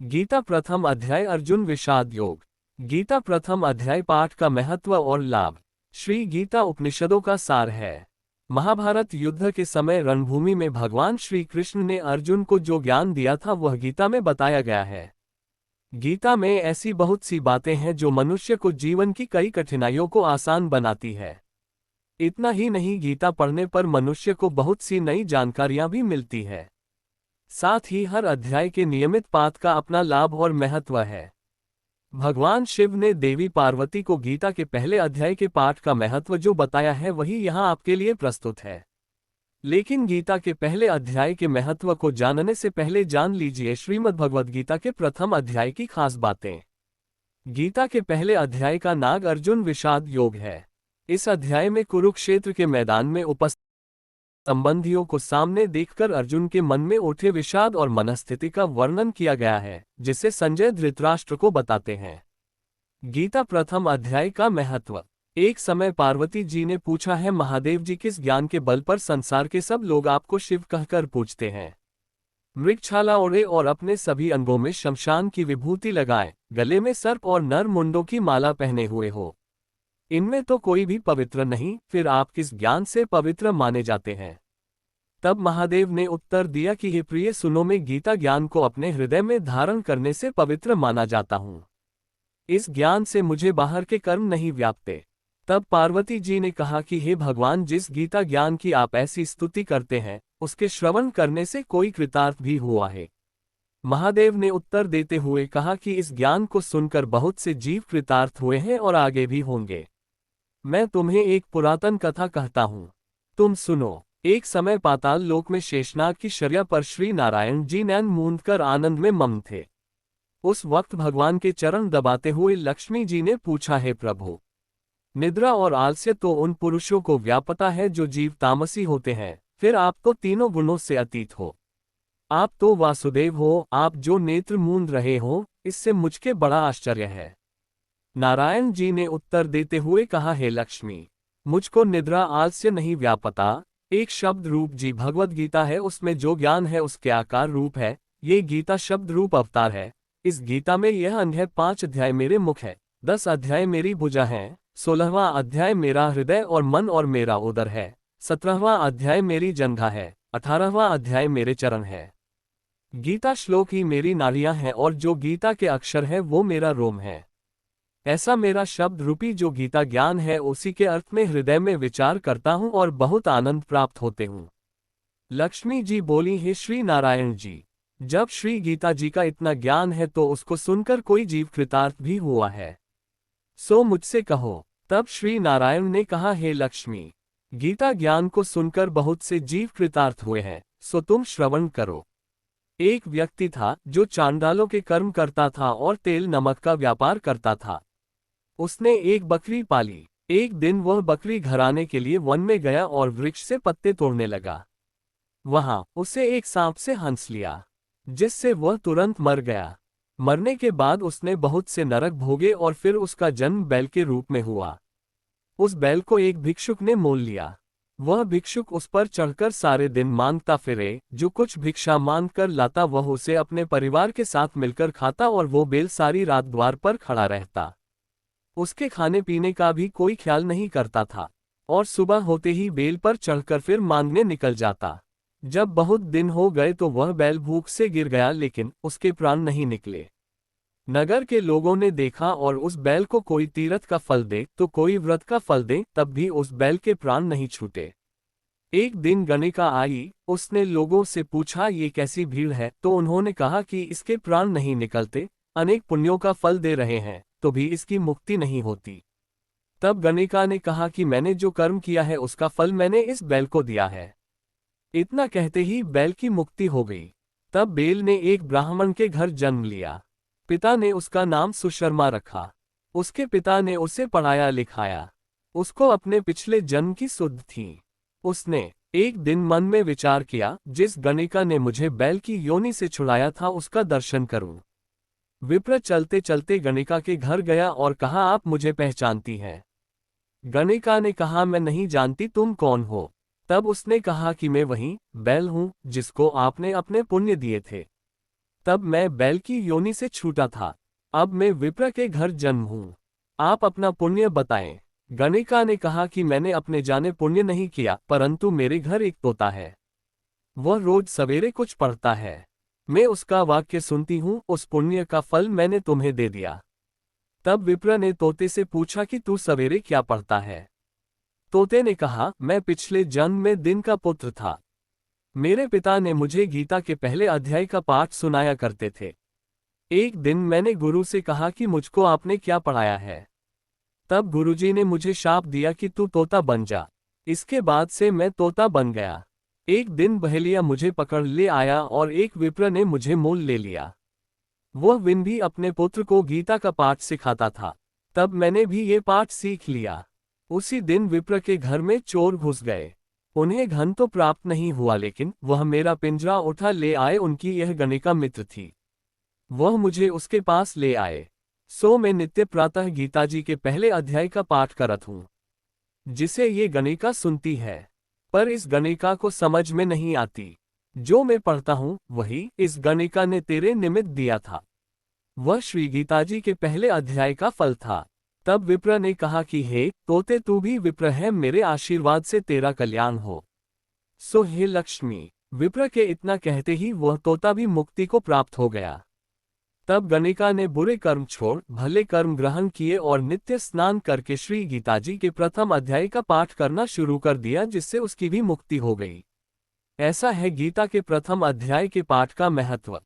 गीता प्रथम अध्याय अर्जुन विषाद योग। गीता प्रथम अध्याय पाठ का महत्व और लाभ। श्री गीता उपनिषदों का सार है। महाभारत युद्ध के समय रणभूमि में भगवान श्री कृष्ण ने अर्जुन को जो ज्ञान दिया था वह गीता में बताया गया है। गीता में ऐसी बहुत सी बातें हैं जो मनुष्य को जीवन की कई कठिनाइयों को आसान बनाती है। इतना ही नहीं, गीता पढ़ने पर मनुष्य को बहुत सी नई जानकारियां भी मिलती है। साथ ही हर अध्याय के नियमित पाठ का अपना लाभ और महत्व है। भगवान शिव ने देवी पार्वती को गीता के पहले अध्याय के पाठ का महत्व जो बताया है वही यहाँ आपके लिए प्रस्तुत है। लेकिन गीता के पहले अध्याय के महत्व को जानने से पहले जान लीजिए श्रीमद्भगवद्गीता के प्रथम अध्याय की खास बातें। गीता के पहले अध्याय का नाम अर्जुन विषाद योग है। इस अध्याय में कुरुक्षेत्र के मैदान में उपस्थित संबंधियों को सामने देखकर अर्जुन के मन में उठे विषाद और मनस्थिति का वर्णन किया गया है, जिसे संजय धृतराष्ट्र को बताते हैं। गीता प्रथम अध्याय का महत्व। एक समय पार्वती जी ने पूछा है, महादेव जी किस ज्ञान के बल पर संसार के सब लोग आपको शिव कहकर पूछते हैं? मृगछाला ओढ़े और अपने सभी अंगों में शमशान की विभूति लगाए, गले में सर्प और नर मुंडों की माला पहने हुए हो। इनमें तो कोई भी पवित्र नहीं, फिर आप किस ज्ञान से पवित्र माने जाते हैं? तब महादेव ने उत्तर दिया कि हे प्रिय सुनो, मैं गीता ज्ञान को अपने हृदय में धारण करने से पवित्र माना जाता हूँ। इस ज्ञान से मुझे बाहर के कर्म नहीं व्यापते। तब पार्वती जी ने कहा कि हे भगवान, जिस गीता ज्ञान की आप ऐसी स्तुति करते हैं उसके श्रवण करने से कोई कृतार्थ भी हुआ है? महादेव ने उत्तर देते हुए कहा कि इस ज्ञान को सुनकर बहुत से जीव कृतार्थ हुए हैं और आगे भी होंगे। मैं तुम्हें एक पुरातन कथा कहता हूँ, तुम सुनो। एक समय पाताल लोक में शेषनाग की शर्या पर श्री नारायण जी नैन मूंद कर आनंद में मग्न थे। उस वक्त भगवान के चरण दबाते हुए लक्ष्मी जी ने पूछा, है प्रभु, निद्रा और आलस्य तो उन पुरुषों को व्यापता है जो जीव तामसी होते हैं, फिर आप तो तीनों गुणों से अतीत हो। आप तो वासुदेव हो, आप जो नेत्र मूंद रहे हो, इससे मुझके बड़ा आश्चर्य है। नारायण जी ने उत्तर देते हुए कहा, हे लक्ष्मी, मुझको निद्रा आलस्य नहीं व्यापता। एक शब्द रूप जी भगवद गीता है, उसमें जो ज्ञान है उसके आकार रूप है। ये गीता शब्द रूप अवतार है। इस गीता में यह अंग है, 5 अध्याय मेरे मुख है, 10 अध्याय मेरी भुजा है, 16वां अध्याय मेरा हृदय और मन और मेरा उदर है, 17वां अध्याय मेरी जंघा है, 18वां अध्याय मेरे चरण है। गीता श्लोक ही मेरी नाड़ियां हैं और जो गीता के अक्षर है वो मेरा रोम है। ऐसा मेरा शब्द रूपी जो गीता ज्ञान है उसी के अर्थ में हृदय में विचार करता हूँ और बहुत आनंद प्राप्त होते हूँ। लक्ष्मी जी बोली, हे श्री नारायण जी, जब श्री गीता जी का इतना ज्ञान है तो उसको सुनकर कोई जीव कृतार्थ भी हुआ है? सो मुझसे कहो। तब श्री नारायण ने कहा, हे लक्ष्मी, गीता ज्ञान को सुनकर बहुत से जीव कृतार्थ हुए हैं, सो तुम श्रवण करो। एक व्यक्ति था जो चांडालों के कर्म करता था और तेल नमक का व्यापार करता था। उसने एक बकरी पाली। एक दिन वह बकरी घराने के लिए वन में गया और वृक्ष से पत्ते तोड़ने लगा। वहां उसे एक सांप से हंस लिया, जिससे वह तुरंत मर गया। मरने के बाद उसने बहुत से नरक भोगे और फिर उसका जन्म बैल के रूप में हुआ। उस बैल को एक भिक्षुक ने मोल लिया। वह भिक्षुक उस पर चढ़कर सारे दिन मांगता फिरे, जो कुछ भिक्षा मांग कर लाता वह उसे अपने परिवार के साथ मिलकर खाता और वो बैल सारी रात द्वार पर खड़ा रहता। उसके खाने पीने का भी कोई ख्याल नहीं करता था और सुबह होते ही बैल पर चढ़कर फिर मांगने निकल जाता। जब बहुत दिन हो गए तो वह बैल भूख से गिर गया, लेकिन उसके प्राण नहीं निकले। नगर के लोगों ने देखा और उस बैल को कोई तीर्थ का फल दे तो कोई व्रत का फल दे, तब भी उस बैल के प्राण नहीं छूटे। एक दिन गणिका आई, उसने लोगों से पूछा, ये कैसी भीड़ है? तो उन्होंने कहा कि इसके प्राण नहीं निकलते, अनेक पुण्यों का फल दे रहे हैं तो भी इसकी मुक्ति नहीं होती। तब गणिका ने कहा कि मैंने जो कर्म किया है उसका फल मैंने इस बैल को दिया है। इतना कहते ही बैल की मुक्ति हो गई। तब बैल ने एक ब्राह्मण के घर जन्म लिया। पिता ने उसका नाम सुशर्मा रखा। उसके पिता ने उसे पढ़ाया लिखाया। उसको अपने पिछले जन्म की सुध थी। उसने एक दिन मन में विचार किया, जिस गणिका ने मुझे बैल की योनि से छुड़ाया था उसका दर्शन करूं। विप्र चलते चलते गणिका के घर गया और कहा, आप मुझे पहचानती हैं? गणिका ने कहा, मैं नहीं जानती, तुम कौन हो? तब उसने कहा कि मैं वही बैल हूं जिसको आपने अपने पुण्य दिए थे। तब मैं बैल की योनि से छूटा था। अब मैं विप्र के घर जन्म हूँ। आप अपना पुण्य बताएं। गणिका ने कहा कि मैंने अपने जाने पुण्य नहीं किया, परंतु मेरे घर एक तोता है। वह रोज सवेरे कुछ पढ़ता है। मैं उसका वाक्य सुनती हूँ, उस पुण्य का फल मैंने तुम्हें दे दिया। तब विप्र ने तोते से पूछा कि तू सवेरे क्या पढ़ता है? तोते ने कहा, मैं पिछले जन्म में दिन का पुत्र था। मेरे पिता ने मुझे गीता के पहले अध्याय का पाठ सुनाया करते थे। एक दिन मैंने गुरु से कहा कि मुझको आपने क्या पढ़ाया है। तब गुरुजी ने मुझे शाप दिया कि तू तोता बन जा। इसके बाद से मैं तोता बन गया। एक दिन बहेलिया मुझे पकड़ ले आया और एक विप्र ने मुझे मोल ले लिया। वह विन भी अपने पुत्र को गीता का पाठ सिखाता था। तब मैंने भी ये पाठ सीख लिया। उसी दिन विप्र के घर में चोर घुस गए। उन्हें धन तो प्राप्त नहीं हुआ, लेकिन वह मेरा पिंजरा उठा ले आए। उनकी यह गणिका मित्र थी। वह मुझे उसके पास ले आए। सो मैं नित्य प्रातः गीताजी के पहले अध्याय का पाठ करत हूँ, जिसे ये गणिका सुनती है। पर इस गणिका को समझ में नहीं आती। जो मैं पढ़ता हूँ वही इस गणिका ने तेरे निमित्त दिया था। वह श्री गीताजी के पहले अध्याय का फल था। तब विप्र ने कहा कि हे तोते, तू भी विप्र है, मेरे आशीर्वाद से तेरा कल्याण हो। सो हे लक्ष्मी। विप्र के इतना कहते ही वह तोता भी मुक्ति को प्राप्त हो गया। तब गणिका ने बुरे कर्म छोड़ भले कर्म ग्रहण किए और नित्य स्नान करके श्री गीताजी के प्रथम अध्याय का पाठ करना शुरू कर दिया, जिससे उसकी भी मुक्ति हो गई। ऐसा है गीता के प्रथम अध्याय के पाठ का महत्व।